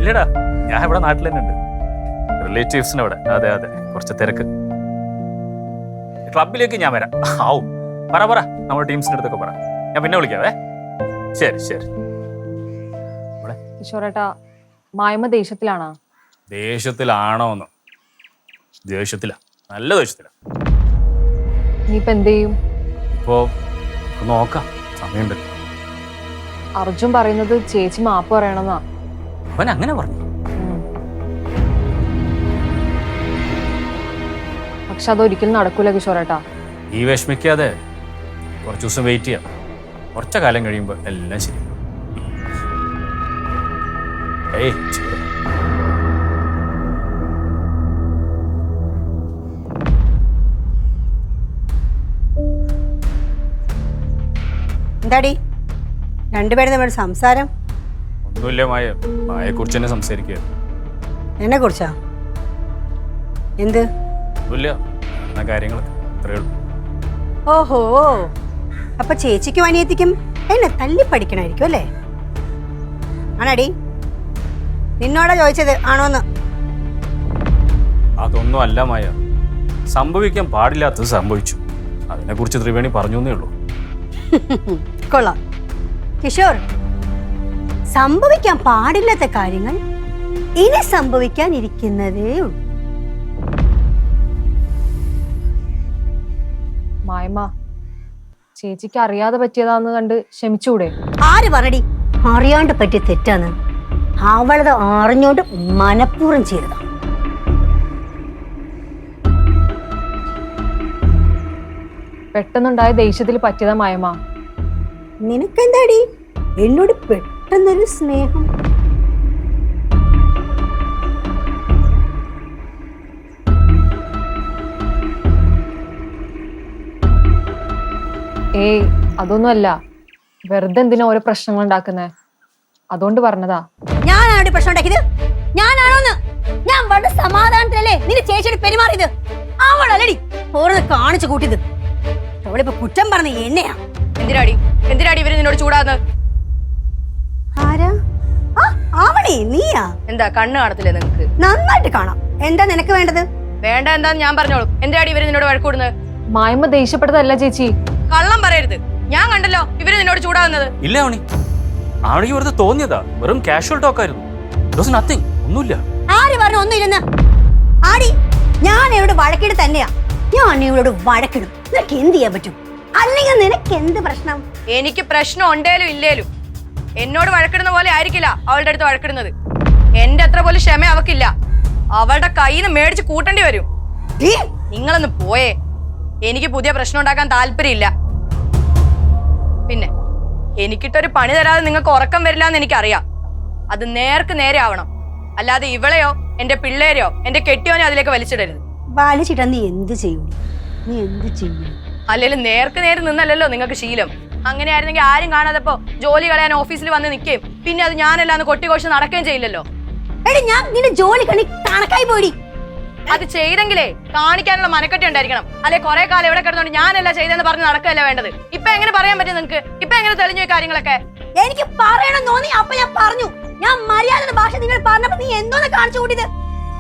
ഇല്ലടാ, ഞാൻ ഇവിടെ നാട്ടിൽ തന്നെ ഉണ്ട്. റിലേറ്റീവ്സിന് അവിടെ. അതെ അതെ, കുറച്ച് തിരക്ക്. ക്ലബിലേക്ക് ഞാൻ വരാം. ആവും. പറ നമ്മുടെ ടീംസിന്റെ അടുത്തൊക്കെ പറ. ഞാൻ പിന്നെ വിളിക്കാവേ. ശരി ശരി. കിഷോറേട്ടാ, മായ്മ ദേഷ്യത്തിലാണോ? ദേഷ്യത്തിലാണോന്ന്? ദേഷ്യത്തിലാ, നല്ല ദേഷ്യത്തിലാ. ഇനിയിപ്പോ എന്ത് ചെയ്യും? ഇപ്പോ നോക്കാം, സമയമുണ്ട്. അർജുൻ പറയുന്നത് ചേച്ചി മാപ്പ് പറയണമെന്നാ. അവൻ അങ്ങനെ പറഞ്ഞു? പക്ഷെ അതൊരിക്കലും നടക്കൂല കിഷോറേട്ടാ. ഈ വിഷമിക്കാതെ കുറച്ച് ദിവസം വെയിറ്റ് ചെയ്യാം. കുറച്ച കാലം കഴിയുമ്പോൾ എല്ലാം ശരി. എന്താടി രണ്ടുപേരും തമ്മിൽ സംസാരം? ഒന്നുമില്ല, മായയെക്കുറിച്ച് തന്നെ സംസാരിക്കുക. എന്നെ കുറിച്ചാ? എന്ത്? ഒന്നുമില്ല, കാര്യങ്ങളൊക്കെ അത്രേ ഉള്ളൂ. ഓഹോ, അപ്പൊ ചേച്ചിക്കും അനിയത്തിക്കും എന്നെ തല്ലി പഠിക്കണായിരിക്കും അല്ലേ? ആണടി? നിന്നോടാ ചോദിച്ചത് ആണോന്ന്? അതൊന്നും അല്ല മായ, സംഭവിക്കാൻ പാടില്ലാത്തത് സംഭവിച്ചു. അതിനെക്കുറിച്ച് ത്രിവേണി പറഞ്ഞു എന്നേ ഉള്ളൂ. കൊള്ളാം കിഷോർ, സംഭവിക്കാൻ പാടില്ലാത്ത കാര്യങ്ങൾ ഇനി സംഭവിക്കാനിരിക്കുന്നതേ ഉള്ളൂ. മായ്മ, ചേച്ചിക്ക് അറിയാതെ പറ്റിയതാന്ന് കണ്ട് ക്ഷമിച്ചൂടെ? ആര് പറഞ്ഞടി അറിയാണ്ട് പറ്റിയ തെറ്റാന്ന്? അവളത് അറിഞ്ഞോണ്ട് മനഃപൂർവ്വം ചെയ്തതാ. പെട്ടെന്നുണ്ടായ ദേഷ്യത്തിൽ പറ്റിയതാ മായ്മ. നിനക്കെന്താടി എന്നോട് പെട്ടെന്നൊരു സ്നേഹം? ഏയ്, അതൊന്നുമല്ല. വെറുതെ എന്തിനാ ഓരോ പ്രശ്നങ്ങൾ ഉണ്ടാക്കുന്നേ? അതുകൊണ്ട് പറഞ്ഞതാ. ഞാനാണ് പ്രശ്നം ഉണ്ടാക്കിയത്? ഞാനാണോന്ന്? ഞാൻ വളരെ സമാധാനത്തിലല്ലേ നിന്റെ ചേച്ചിയോട് പെരുമാറിയത്? അവളല്ലടി ഓരോന്ന് കാണിച്ചു കൂട്ടിയത്. അവളിപ്പോ കുറ്റം പറഞ്ഞ എന്നെയാ. എന്തിനാടി ഇവര് നിന്നോട് ചൂടാന്ന്? ആരാ? അവളെ നീയാ? എന്താ കണ്ണ് കാണത്തില്ലേ നിങ്ങക്ക്? നന്നായിട്ട് കാണാം. എന്താ നിനക്ക് വേണ്ടത്? വേണ്ട എന്താന്ന് ഞാൻ പറഞ്ഞോളൂ. എന്തിനാടി ഇവര് നിന്നോട് വഴക്കൂടുന്നത്? മായ്മ ദേഷ്യപ്പെട്ടതല്ല ചേച്ചി. കള്ളം പറയരുത്. ഞാൻ കണ്ടല്ലോ ഇവര് നിന്നോട് ചൂടാകുന്നത്. ഇല്ല അവണി, ആണെങ്കിൽ വെറുതെ തോന്നിയതാ. വെറും കാഷ്വൽ ടോക്ക് ആയിരുന്നു. നത്തിങ്, ഒന്നുമില്ല. ആര് പറഞ്ഞു ഒന്നുമില്ലെന്ന്? ആടി, ഞാൻ ഇവിടെ വഴക്കിട് തന്നെയാ. ഞാൻ ഇവളോട് വഴക്കിടും. നിനക്ക് എന്ത് ചെയ്യാൻ പറ്റും? അല്ലെങ്കിൽ നിനക്ക് എന്ത് പ്രശ്നം? എനിക്ക് പ്രശ്നം ഉണ്ടേലും ഇല്ലേലും എന്നോട് വഴക്കിടുന്ന പോലെ ആയിരിക്കില്ല അവളുടെ അടുത്ത് വഴക്കിടുന്നത്. എന്റെ അത്ര പോലും ക്ഷമ അവക്കില്ല. അവളുടെ കയ്യിൽ നിന്ന് മേടിച്ച് കൂട്ടേണ്ടി വരും. നിങ്ങളൊന്ന് പോയേ. എനിക്ക് പുതിയ പ്രശ്നം ഉണ്ടാക്കാൻ താല്പര്യമില്ല. പിന്നെ എനിക്കിട്ടൊരു പണി തരാതെ നിങ്ങൾക്ക് ഉറക്കം വരില്ല എന്ന് എനിക്കറിയാം. അത് നേർക്ക് നേരെ ആവണം. അല്ലാതെ ഇവളെയോ എന്റെ പിള്ളേരെയോ എന്റെ കെട്ടിയോനെ അതിലേക്ക് വലിച്ചിടരുത്. വലിച്ചിട്ടാ നീ എന്ത് ചെയ്യും? നീ എന്ത് ചെയ്യും? അല്ലെങ്കിൽ നേർക്ക് നേരെ നിന്നല്ലോ നിങ്ങൾക്ക് ശീലം. അങ്ങനെയായിരുന്നെങ്കിൽ ആരും കാണാതെപ്പോ ജോലി കളയാൻ ഓഫീസിൽ വന്ന് നിൽക്കുകയും പിന്നെ അത് ഞാനല്ലാന്ന് കൊട്ടിഘോഷം നടക്കുകയും ചെയ്യില്ലല്ലോ. എടി, ഞാൻ നിന്റെ ജോലി കണക്കായി പോയി. അത് ചെയ്തെങ്കിലേ കാണിക്കാനുള്ള മനക്കെട്ടി ഉണ്ടായിരിക്കണം. അല്ലെ കുറെ കാലം എവിടെ കിടന്നോണ്ട് ഞാനല്ല ചെയ്തെന്ന് പറഞ്ഞ് നടക്കല്ല വേണ്ടത്. ഇപ്പൊ എങ്ങനെ പറയാൻ പറ്റും നിങ്ങൾക്ക്? ഇപ്പൊ എങ്ങനെ തെളിഞ്ഞു കാര്യങ്ങളൊക്കെ? എനിക്ക് പറയണം തോന്നി, അപ്പൊ ഞാൻ പറഞ്ഞു. ഞാൻ മര്യാദയുടെ ഭാഷ നിങ്ങൾ പറഞ്ഞപ്പോ നീ എന്തോന്ന് കാണിച്ചു കൂട്ടിയത്?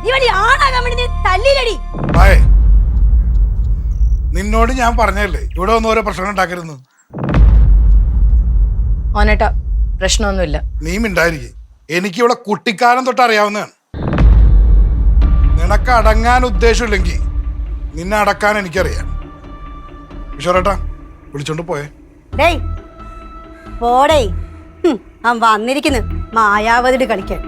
ഇവളി ആണാകാൻ വേണ്ടി നീ തല്ലിലടി. നിന്നോട് ഞാൻ പറഞ്ഞല്ലേ ഇവിടെ ഒന്നും ഓരോ പ്രശ്നം ഉണ്ടാക്കരുന്നു. ഓനേട്ടാ, പ്രശ്നമൊന്നുമില്ല. നീ മിണ്ടായിരിക്കും. എനിക്കിവിടെ കുട്ടിക്കാലം തൊട്ട് അറിയാവുന്നതാണ്. നിനക്ക് അടങ്ങാൻ ഉദ്ദേശമില്ലെങ്കിൽ നിന്നെ അടക്കാൻ എനിക്കറിയാം. കിഷോറേട്ടാ, വിളിച്ചോണ്ട് പോയേ. പോടേ, അവൻ വന്നിരിക്കുന്നു മായാവതിട്ട് കളിക്കാൻ.